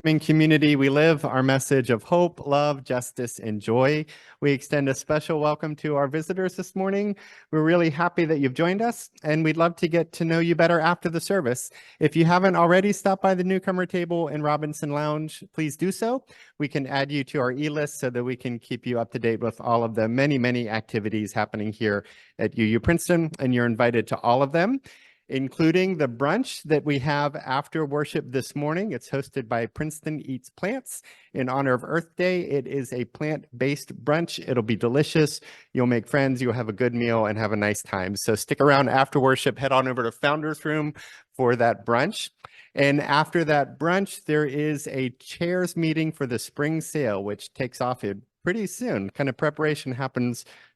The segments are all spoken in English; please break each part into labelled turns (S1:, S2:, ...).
S1: Community, we live our message of hope, love, justice, and joy. We extend a special welcome to our visitors this morning. We're really happy that you've joined us, and we'd love to get to know you better after the service. If you haven't already stopped by the newcomer table in Robinson Lounge, please do so. We can add you to our e-list so that we can keep you up to date with all of the many activities happening here at UU Princeton, and you're invited to all of them, including the brunch that we have after worship this morning. It's hosted by Princeton Eats Plants in honor of Earth Day. It is a plant-based brunch. It'll be delicious. You'll make friends, you'll have a good meal, and have a nice time. So stick around after worship, head on over to Founders Room for that brunch. And after that brunch, there is a chairs meeting for the spring sale, which takes off pretty soon. Kind of preparation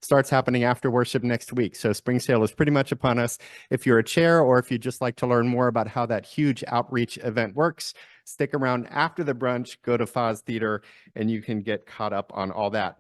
S1: starts happening after worship next week. So spring sale is pretty much upon us. If you're a chair or if you just like to learn more about how that huge outreach event works, stick around after the brunch, go to Foz Theater, and you can get caught up on all that.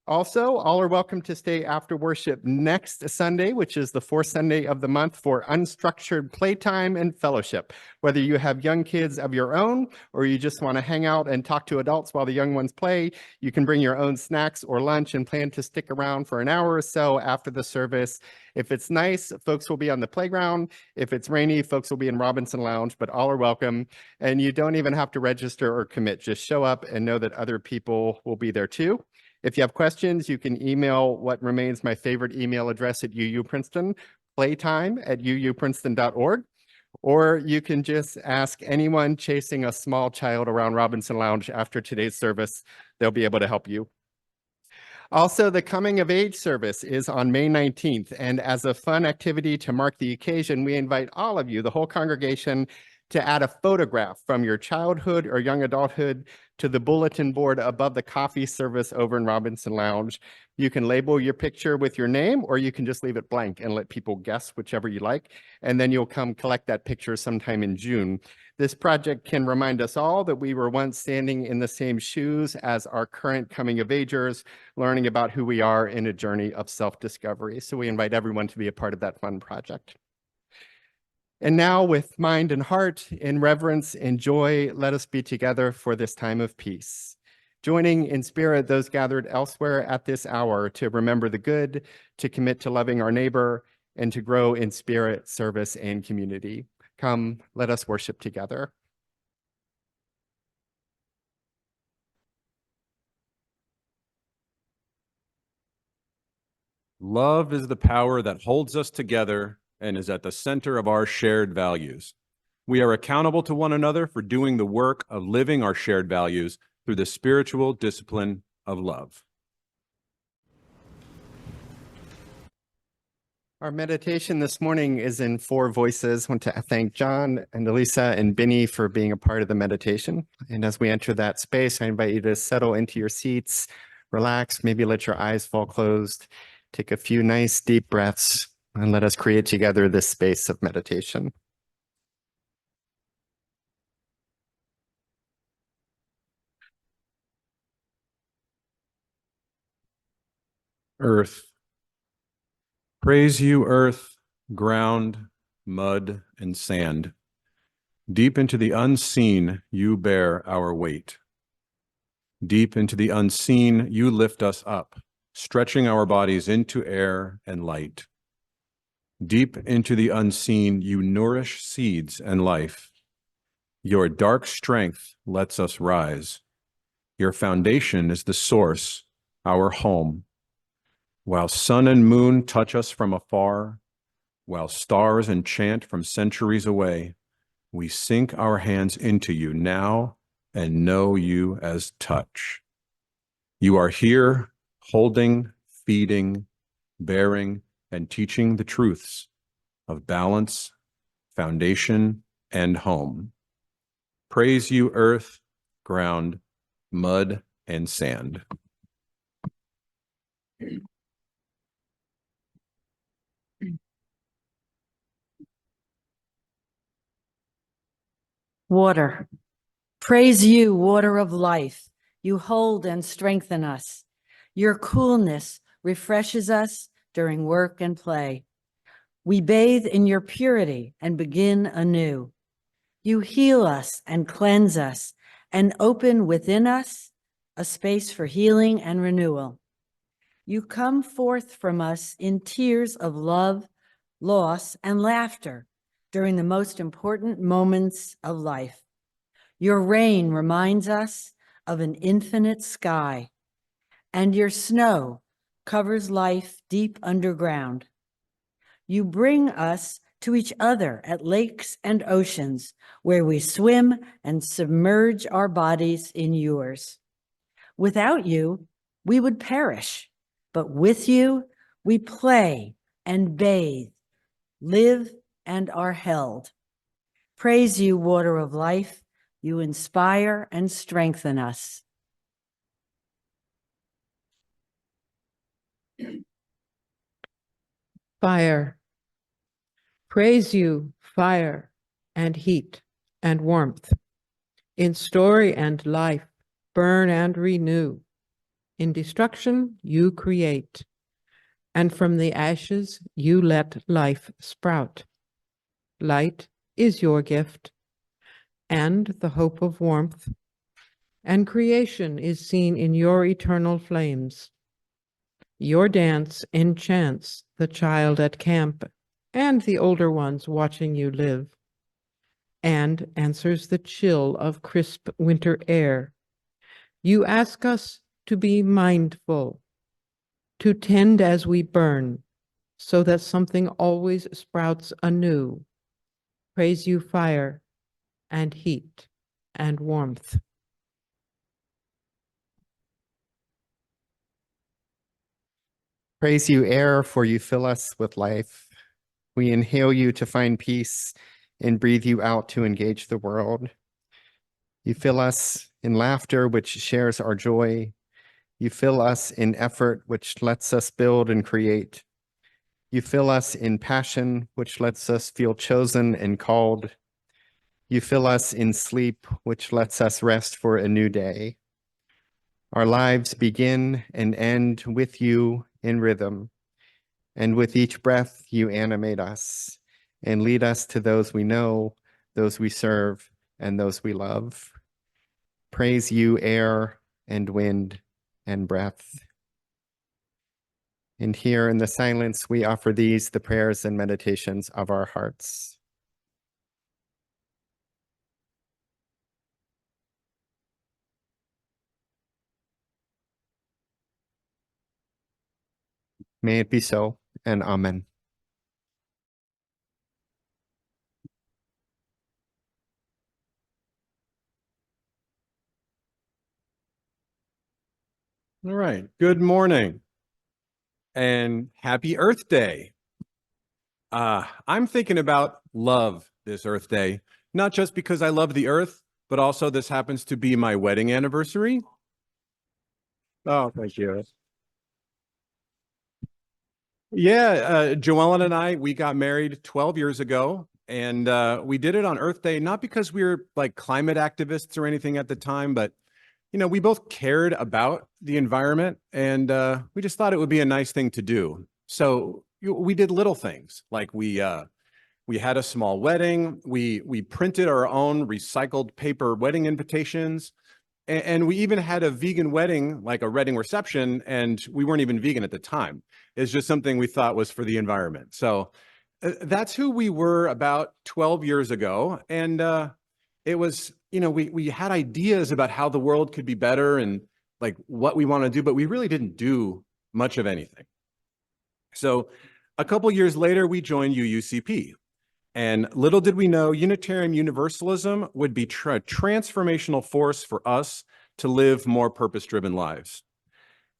S1: Also, all are welcome to stay after worship next Sunday, which is the fourth Sunday of the month, for unstructured playtime and fellowship. Whether you have young kids of your own or you just want to hang out and talk to adults while the young ones play, you can bring your own snacks or lunch and plan to stick around for an hour or so after the service. If it's nice, folks will be on the playground. If it's rainy, folks will be in Robinson Lounge, but all are welcome. And you don't even have to register or commit. Just show up and know that other people will be there too. If you have questions, you can email what remains my favorite email address at UU Princeton, playtime@uuprinceton.org, or you can just ask anyone chasing a small child around Robinson Lounge after today's service. They'll be able to help you. Also, the Coming of Age service is on May 19th, and as a fun activity to mark the occasion, we invite all of you, the whole congregation, to add a photograph from your childhood or young adulthood to the bulletin board above the coffee service over in Robinson Lounge. You can label your picture with your name, or you can just leave it blank and let people guess whichever you like, and then you'll come collect that picture sometime in June. This project can remind us all that we were once standing in the same shoes as our current coming of agers, learning about who we are in a journey of self-discovery. So we invite everyone to be a part of that fun project. And now, with mind and heart, in reverence and joy, let us be together for this time of peace. Joining in spirit those gathered elsewhere at this hour to remember the good, to commit to loving our neighbor, and to grow in spirit, service, and community. Come, let us worship together.
S2: Love is the power that holds us together and is at the center of our shared values. We are accountable to one another for doing the work of living our shared values through the spiritual discipline of love.
S1: Our meditation this morning is in 4 voices. I want to thank John and Elisa and Benny for being a part of the meditation. And as we enter that space, I invite you to settle into your seats, relax, maybe let your eyes fall closed, take a few nice deep breaths, and let us create together this space of meditation.
S2: Earth. Praise you, earth, ground, mud, and sand. Deep into the unseen, you bear our weight. Deep into the unseen, you lift us up, stretching our bodies into air and light. Deep into the unseen, you nourish seeds and life. Your dark strength lets us rise. Your foundation is the source, our home. While sun and moon touch us from afar, while stars enchant from centuries away, we sink our hands into you now and know you as touch. You are here, holding, feeding, bearing, and teaching the truths of balance, foundation, and home. Praise you, earth, ground, mud, and sand.
S3: Water. Praise you, water of life. You hold and strengthen us. Your coolness refreshes us during work and play. We bathe in your purity and begin anew. You heal us and cleanse us and open within us a space for healing and renewal. You come forth from us in tears of love, loss, and laughter during the most important moments of life. Your rain reminds us of an infinite sky, and your snow covers life deep underground. You bring us to each other at lakes and oceans where we swim and submerge our bodies in yours. Without you, we would perish, but with you, we play and bathe, live, and are held. Praise you, water of life. You inspire and strengthen us.
S4: Fire. Praise you, fire and heat and warmth. In story and life, burn and renew. In destruction, you create. And from the ashes, you let life sprout. Light is your gift and the hope of warmth. And creation is seen in your eternal flames. Your dance enchants the child at camp and the older ones watching you live, and answers the chill of crisp winter air. You ask us to be mindful, to tend as we burn, so that something always sprouts anew. Praise you, fire and heat and warmth.
S1: Praise you, air, for you fill us with life. We inhale you to find peace and breathe you out to engage the world. You fill us in laughter, which shares our joy. You fill us in effort, which lets us build and create. You fill us in passion, which lets us feel chosen and called. You fill us in sleep, which lets us rest for a new day. Our lives begin and end with you in rhythm. And with each breath, you animate us and lead us to those we know, those we serve, and those we love. Praise you, air and wind and breath. And here in the silence, we offer these, the prayers and meditations of our hearts. May it be so, and amen.
S2: All right. Good morning and happy Earth Day. I'm thinking about love this Earth Day, not just because I love the Earth, but also this happens to be my wedding anniversary. Oh, thank you. Yeah, Joellen and I, we got married 12 years ago, and we did it on Earth Day, not because we were like climate activists or anything at the time, but you know, we both cared about the environment, and we just thought it would be a nice thing to do. So we did little things like we had a small wedding. We printed our own recycled paper wedding invitations, and we even had a vegan wedding, like a wedding reception, and we weren't even vegan at the time. It's just something we thought was for the environment. So that's who we were about 12 years ago, and it was, you know, we had ideas about how the world could be better and like what we want to do, but we really didn't do much of anything. So a couple years later, we joined UUCP. And little did we know, Unitarian Universalism would be a transformational force for us to live more purpose-driven lives.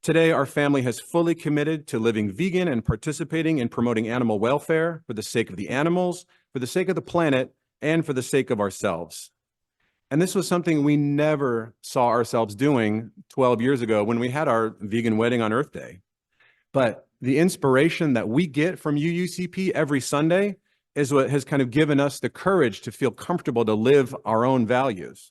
S2: Today, our family has fully committed to living vegan and participating in promoting animal welfare for the sake of the animals, for the sake of the planet, and for the sake of ourselves. And this was something we never saw ourselves doing 12 years ago when we had our vegan wedding on Earth Day. But the inspiration that we get from UUCP every Sunday is what has kind of given us the courage to feel comfortable to live our own values.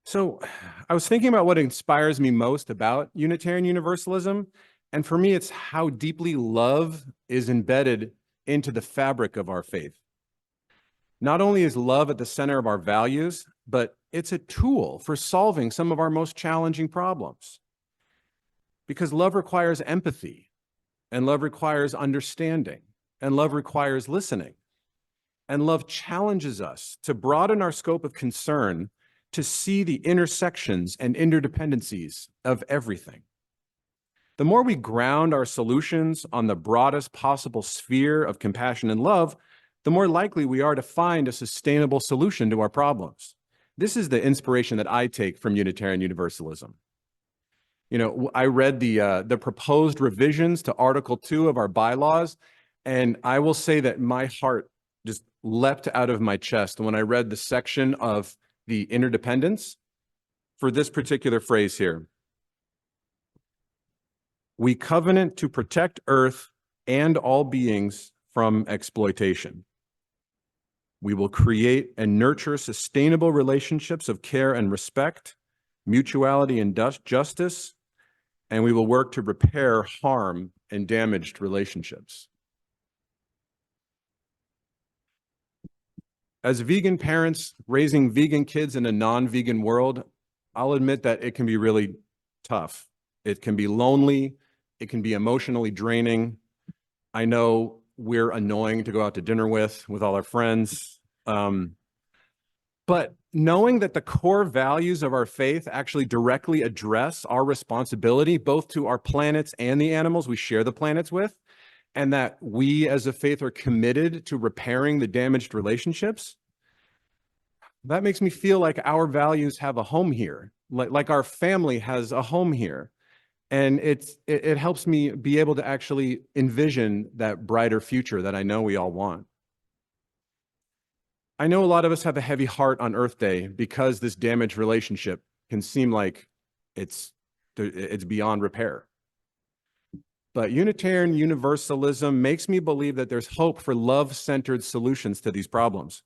S2: So I was thinking about what inspires me most about Unitarian Universalism. And for me, it's how deeply love is embedded into the fabric of our faith. Not only is love at the center of our values, but it's a tool for solving some of our most challenging problems. Because love requires empathy, and love requires understanding, and love requires listening. And love challenges us to broaden our scope of concern to see the intersections and interdependencies of everything. The more we ground our solutions on the broadest possible sphere of compassion and love, the more likely we are to find a sustainable solution to our problems. This is the inspiration that I take from Unitarian Universalism. You know, I read the proposed revisions to Article 2 of our bylaws, and I will say that my heart just leapt out of my chest when I read the section of the interdependence for this particular phrase here. We covenant to protect Earth and all beings from exploitation. We will create and nurture sustainable relationships of care and respect, mutuality and justice, and we will work to repair harm and damaged relationships. As vegan parents raising vegan kids in a non-vegan world, I'll admit that it can be really tough. It can be lonely. It can be emotionally draining. I know we're annoying to go out to dinner with all our friends. But knowing that the core values of our faith actually directly address our responsibility, both to our planets and the animals we share the planets with, and that we as a faith are committed to repairing the damaged relationships, that makes me feel like our values have a home here, like our family has a home here. And it helps me be able to actually envision that brighter future that I know we all want. I know a lot of us have a heavy heart on Earth Day because this damaged relationship can seem like it's beyond repair. But Unitarian Universalism makes me believe that there's hope for love-centered solutions to these problems.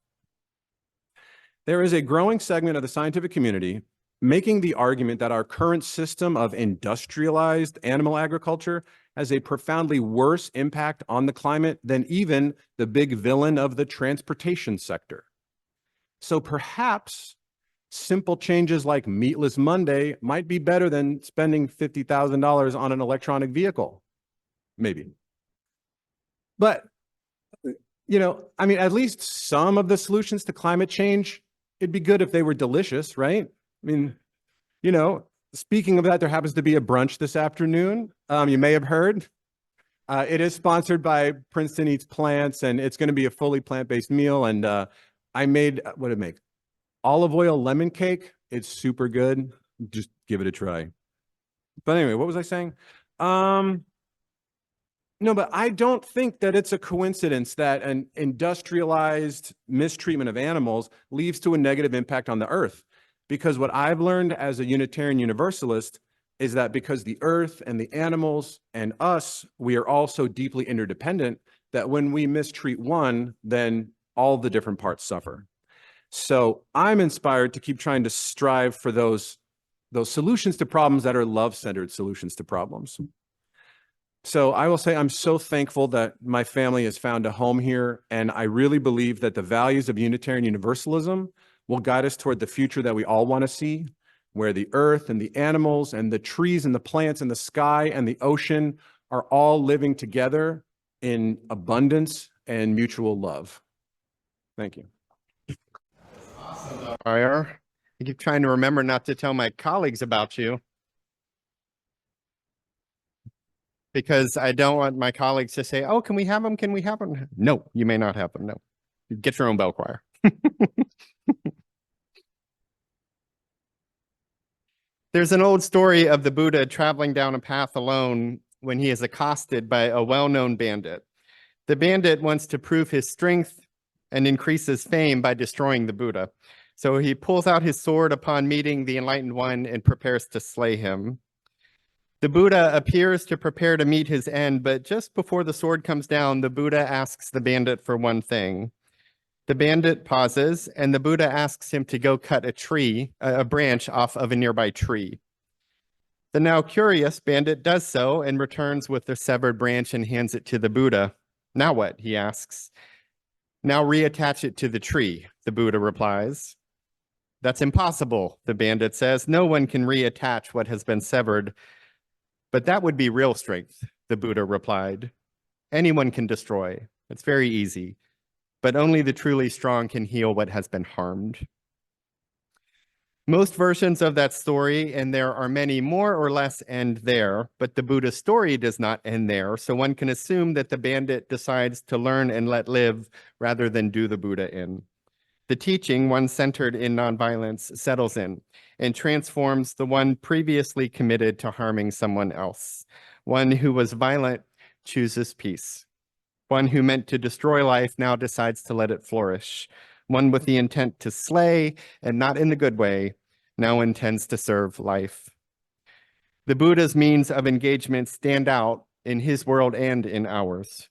S2: There is a growing segment of the scientific community making the argument that our current system of industrialized animal agriculture has a profoundly worse impact on the climate than even the big villain of the transportation sector. So perhaps simple changes like Meatless Monday might be better than spending $50,000 on an electronic vehicle, maybe. But, you know, I mean, at least some of the solutions to climate change, it'd be good if they were delicious, right? I mean, you know, speaking of that, there happens to be a brunch this afternoon. You may have heard. It is sponsored by Princeton Eats Plants, and it's going to be a fully plant-based meal. And I made, what did I make? Olive oil lemon cake. It's super good. Just give it a try. But anyway, what was I saying? No, but I don't think that it's a coincidence that an industrialized mistreatment of animals leads to a negative impact on the earth. Because what I've learned as a Unitarian Universalist is that because the earth and the animals and us, we are all so deeply interdependent that when we mistreat one, then all the different parts suffer. So I'm inspired to keep trying to strive for those solutions to problems that are love-centered solutions to problems. So I will say I'm so thankful that my family has found a home here, and I really believe that the values of Unitarian Universalism will guide us toward the future that we all want to see, where the earth and the animals and the trees and the plants and the sky and the ocean are all living together in abundance and mutual love. Thank you.
S1: Awesome, Dr. I keep trying to remember not to tell my colleagues about you, because I don't want my colleagues to say, oh, can we have them? Can we have them? No, you may not have them. No, get your own bell choir. There's an old story of the Buddha traveling down a path alone when he is accosted by a well-known bandit. The bandit wants to prove his strength and increase his fame by destroying the Buddha. So he pulls out his sword upon meeting the enlightened one and prepares to slay him. The Buddha appears to prepare to meet his end, but just before the sword comes down, the Buddha asks the bandit for one thing. The bandit pauses, and the Buddha asks him to go cut a branch off of a nearby tree. The now curious bandit does so and returns with the severed branch and hands it to the Buddha. Now what? He asks. Now reattach it to the tree, the Buddha replies. That's impossible, the bandit says. No one can reattach what has been severed. But that would be real strength, the Buddha replied. Anyone can destroy. It's very easy. But only the truly strong can heal what has been harmed. Most versions of that story, and there are many more or less, end there, but the Buddha's story does not end there, so one can assume that the bandit decides to learn and let live rather than do the Buddha in. The teaching, one centered in nonviolence, settles in and transforms the one previously committed to harming someone else. One who was violent chooses peace. One who meant to destroy life now decides to let it flourish. One with the intent to slay, and not in the good way, now intends to serve life. The Buddha's means of engagement stand out in his world and in ours.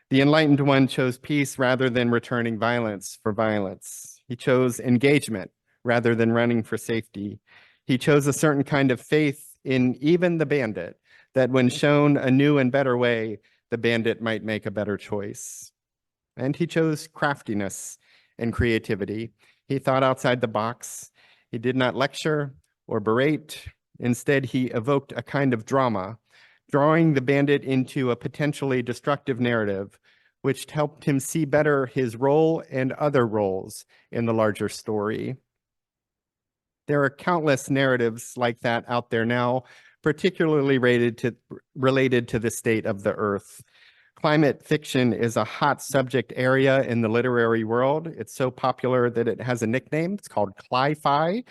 S1: The enlightened one chose peace rather than returning violence for violence. He chose engagement rather than running for safety. He chose a certain kind of faith in even the bandit, that when shown a new and better way, the bandit might make a better choice. And he chose craftiness and creativity. He thought outside the box. He did not lecture or berate. Instead, he evoked a kind of drama, drawing the bandit into a potentially destructive narrative, which helped him see better his role and other roles in the larger story. There are countless narratives like that out there now, particularly related to the state of the Earth. Climate fiction is a hot subject area in the literary world. It's so popular that it has a nickname. It's called cli-fi.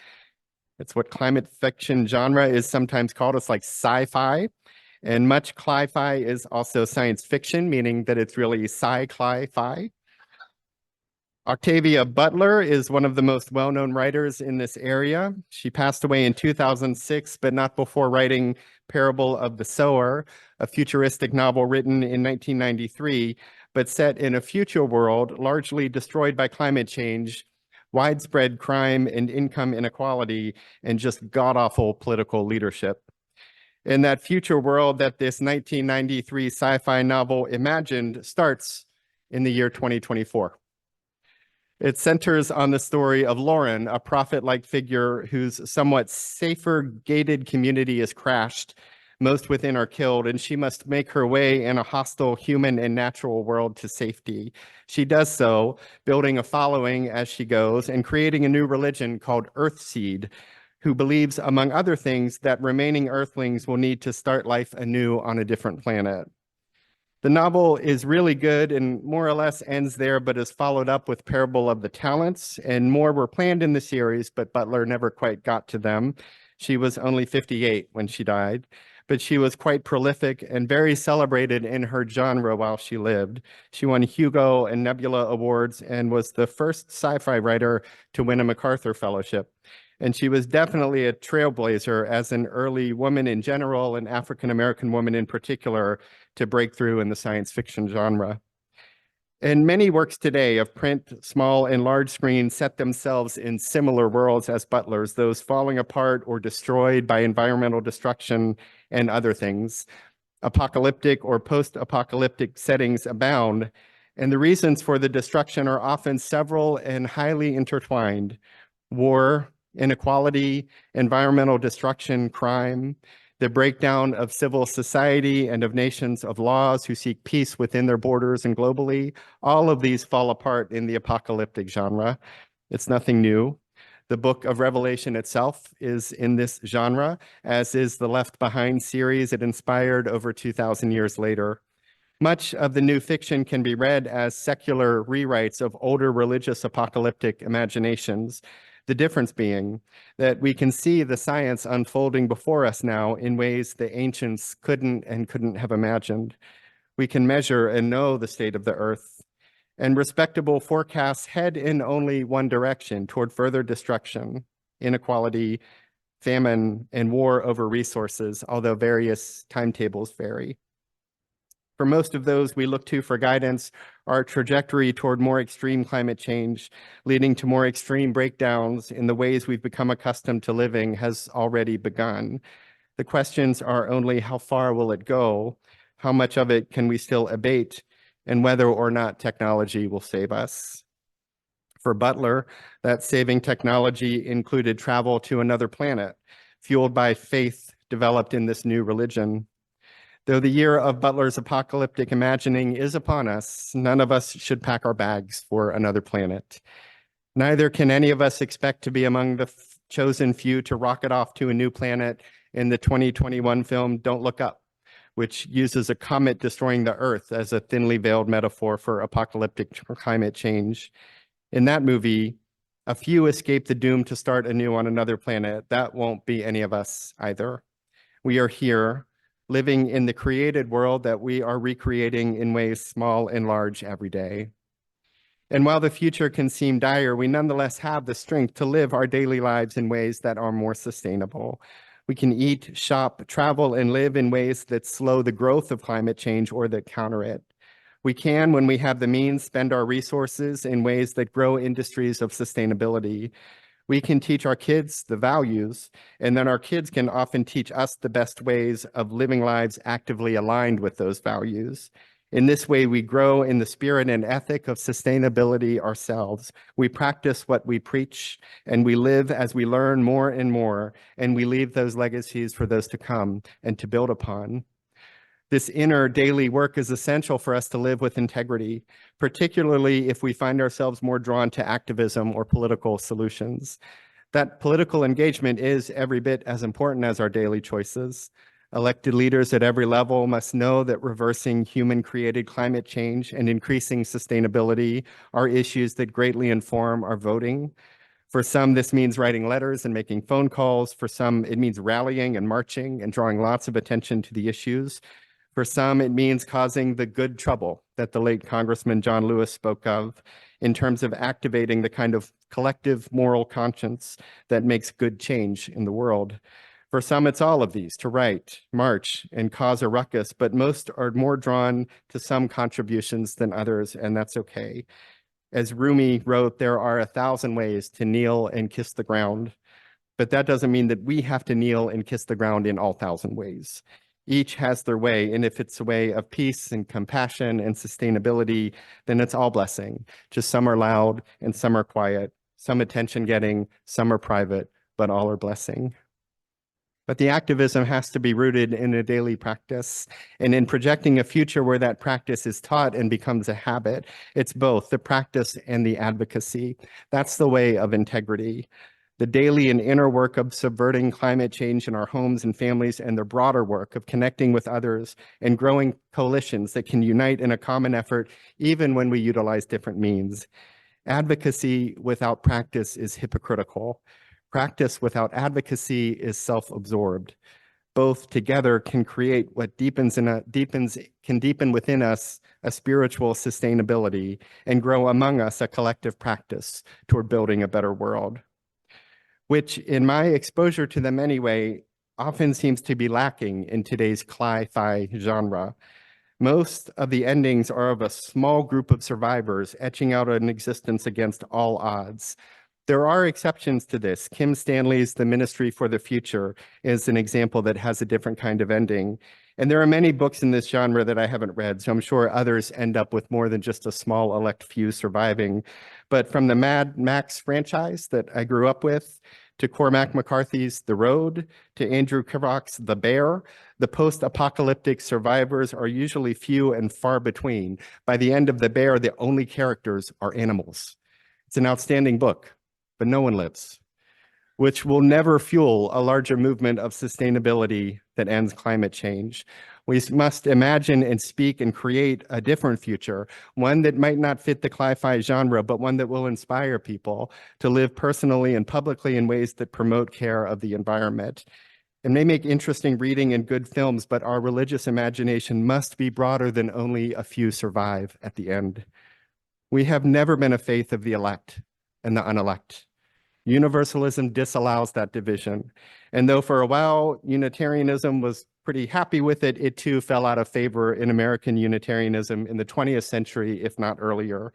S1: It's what climate fiction genre is sometimes called. It's like sci-fi. And much cli-fi is also science fiction, meaning that it's really sci-cli-fi. Octavia Butler is one of the most well-known writers in this area. She passed away in 2006, but not before writing Parable of the Sower, a futuristic novel written in 1993, but set in a future world largely destroyed by climate change, widespread crime and income inequality, and just god-awful political leadership. In that future world that this 1993 sci-fi novel imagined starts in the year 2024. It centers on the story of Lauren, a prophet-like figure whose somewhat safer gated community is crashed. Most within are killed, and she must make her way in a hostile human and natural world to safety. She does so, building a following as she goes and creating a new religion called Earthseed, who believes, among other things, that remaining Earthlings will need to start life anew on a different planet. The novel is really good and more or less ends there, but is followed up with Parable of the Talents, and more were planned in the series, but Butler never quite got to them. She was only 58 when she died, but she was quite prolific and very celebrated in her genre while she lived. She won Hugo and Nebula Awards and was the first sci-fi writer to win a MacArthur Fellowship. And she was definitely a trailblazer as an early woman in general and African-American woman in particular to break through in the science fiction genre. And many works today of print, small and large screen, set themselves in similar worlds as Butler's, those falling apart or destroyed by environmental destruction and other things. Apocalyptic or post-apocalyptic settings abound, and the reasons for the destruction are often several and highly intertwined. War, inequality, environmental destruction, crime, the breakdown of civil society and of nations of laws who seek peace within their borders and globally. All of these fall apart in the apocalyptic genre. It's nothing new. The book of Revelation itself is in this genre, as is the Left Behind series it inspired over 2,000 years later. Much of the new fiction can be read as secular rewrites of older religious apocalyptic imaginations. The difference being that we can see the science unfolding before us now in ways the ancients couldn't have imagined. We can measure and know the state of the earth, and respectable forecasts head in only one direction, toward further destruction, inequality, famine, and war over resources, although various timetables vary. For most of those we look to for guidance, our trajectory toward more extreme climate change, leading to more extreme breakdowns in the ways we've become accustomed to living, has already begun. The questions are only how far will it go, how much of it can we still abate, and whether or not technology will save us. For Butler, that saving technology included travel to another planet, fueled by faith developed in this new religion. Though the year of Butler's apocalyptic imagining is upon us, none of us should pack our bags for another planet. Neither can any of us expect to be among the chosen few to rocket off to a new planet in the 2021 film Don't Look Up, which uses a comet destroying the Earth as a thinly veiled metaphor for apocalyptic climate change. In that movie, a few escape the doom to start anew on another planet. That won't be any of us either. We are here, living in the created world that we are recreating in ways small and large every day. And while the future can seem dire, we nonetheless have the strength to live our daily lives in ways that are more sustainable. We can eat, shop, travel, and live in ways that slow the growth of climate change or that counter it. We can, when we have the means, spend our resources in ways that grow industries of sustainability. We can teach our kids the values, and then our kids can often teach us the best ways of living lives actively aligned with those values. In this way, we grow in the spirit and ethic of sustainability ourselves. We practice what we preach, and we live as we learn more and more, and we leave those legacies for those to come and to build upon. This inner daily work is essential for us to live with integrity, particularly if we find ourselves more drawn to activism or political solutions. That political engagement is every bit as important as our daily choices. Elected leaders at every level must know that reversing human-created climate change and increasing sustainability are issues that greatly inform our voting. For some, this means writing letters and making phone calls. For some, it means rallying and marching and drawing lots of attention to the issues. For some, it means causing the good trouble that the late Congressman John Lewis spoke of in terms of activating the kind of collective moral conscience that makes good change in the world. For some, it's all of these, to write, march, and cause a ruckus, but most are more drawn to some contributions than others, and that's okay. As Rumi wrote, there are 1,000 ways to kneel and kiss the ground, but that doesn't mean that we have to kneel and kiss the ground in all 1,000 ways. Each has their way, and if it's a way of peace and compassion and sustainability, then it's all blessing. Just some are loud and some are quiet, some attention getting, some are private, but all are blessing. But the activism has to be rooted in a daily practice and in projecting a future where that practice is taught and becomes a habit. It's both the practice and the advocacy. That's the way of integrity. The daily and inner work of subverting climate change in our homes and families, and the broader work of connecting with others and growing coalitions that can unite in a common effort, even when we utilize different means. Advocacy without practice is hypocritical. Practice without advocacy is self-absorbed. Both together can create what can deepen within us a spiritual sustainability and grow among us a collective practice toward building a better world, which in my exposure to them anyway, often seems to be lacking in today's cli-fi genre. Most of the endings are of a small group of survivors etching out an existence against all odds. There are exceptions to this. Kim Stanley's The Ministry for the Future is an example that has a different kind of ending. And there are many books in this genre that I haven't read, so I'm sure others end up with more than just a small elect few surviving. But from the Mad Max franchise that I grew up with, to Cormac McCarthy's The Road, to Andrew Kerouac's The Bear, the post-apocalyptic survivors are usually few and far between. By the end of The Bear, the only characters are animals. It's an outstanding book, but no one lives, which will never fuel a larger movement of sustainability that ends climate change. We must imagine and speak and create a different future, one that might not fit the cli-fi genre, but one that will inspire people to live personally and publicly in ways that promote care of the environment. It may make interesting reading and good films, but our religious imagination must be broader than only a few survive at the end. We have never been a faith of the elect and the unelect. Universalism disallows that division. And though for a while Unitarianism was pretty happy with it, it too fell out of favor in American Unitarianism in the 20th century, if not earlier.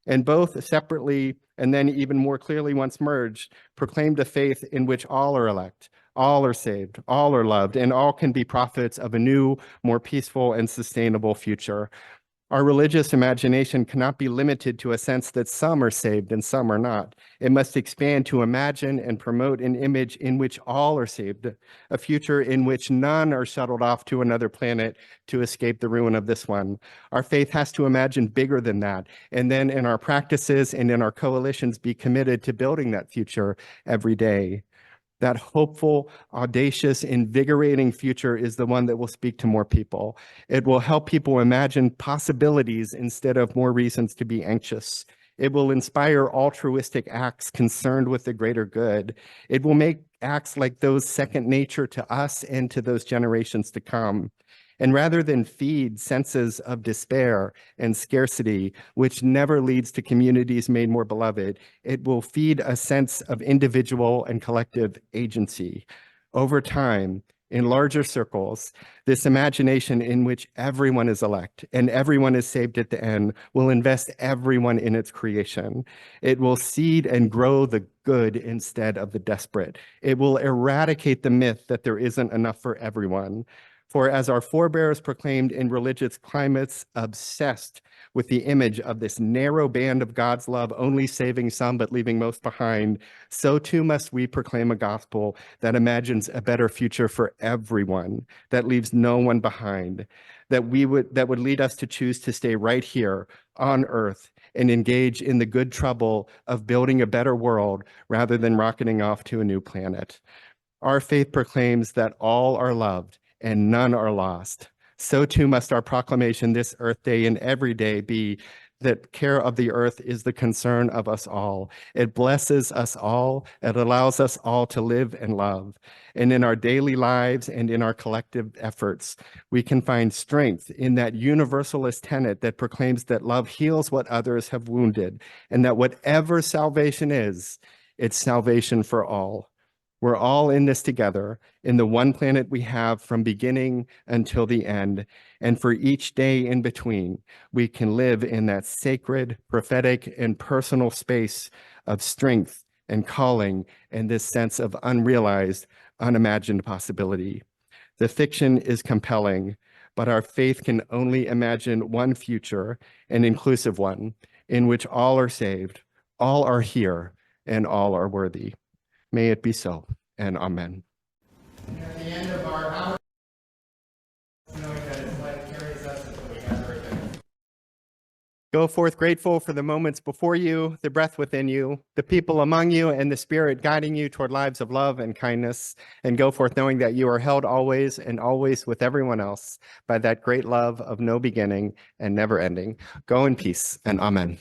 S1: And both separately, and then even more clearly once merged, proclaimed a faith in which all are elect, all are saved, all are loved, and all can be prophets of a new, more peaceful and sustainable future. Our religious imagination cannot be limited to a sense that some are saved and some are not. It must expand to imagine and promote an image in which all are saved, a future in which none are shuttled off to another planet to escape the ruin of this one. Our faith has to imagine bigger than that, and then in our practices and in our coalitions be committed to building that future every day. That hopeful, audacious, invigorating future is the one that will speak to more people. It will help people imagine possibilities instead of more reasons to be anxious. It will inspire altruistic acts concerned with the greater good. It will make acts like those second nature to us and to those generations to come. And rather than feed senses of despair and scarcity, which never leads to communities made more beloved, it will feed a sense of individual and collective agency. Over time, in larger circles, this imagination in which everyone is elect and everyone is saved at the end will invest everyone in its creation. It will seed and grow the good instead of the desperate. It will eradicate the myth that there isn't enough for everyone. For as our forebears proclaimed in religious climates obsessed with the image of this narrow band of God's love only saving some but leaving most behind, so too must we proclaim a gospel that imagines a better future for everyone, that leaves no one behind, that would lead us to choose to stay right here on earth and engage in the good trouble of building a better world rather than rocketing off to a new planet. Our faith proclaims that all are loved and none are lost. So too must our proclamation this Earth Day and every day be that care of the earth is the concern of us all. It blesses us all. It allows us all to live and love. And in our daily lives and in our collective efforts, we can find strength in that universalist tenet that proclaims that love heals what others have wounded, and that whatever salvation is, it's salvation for all. We're all in this together in the one planet we have from beginning until the end. And for each day in between, we can live in that sacred, prophetic, and personal space of strength and calling and this sense of unrealized, unimagined possibility. The fiction is compelling, but our faith can only imagine one future, an inclusive one, in which all are saved, all are here, and all are worthy. May it be so, and amen. At the end of our hour, knowing that His light carries us until we have everything. Go forth grateful for the moments before you, the breath within you, the people among you, and the Spirit guiding you toward lives of love and kindness. And go forth knowing that you are held always and always with everyone else by that great love of no beginning and never ending. Go in peace, and amen.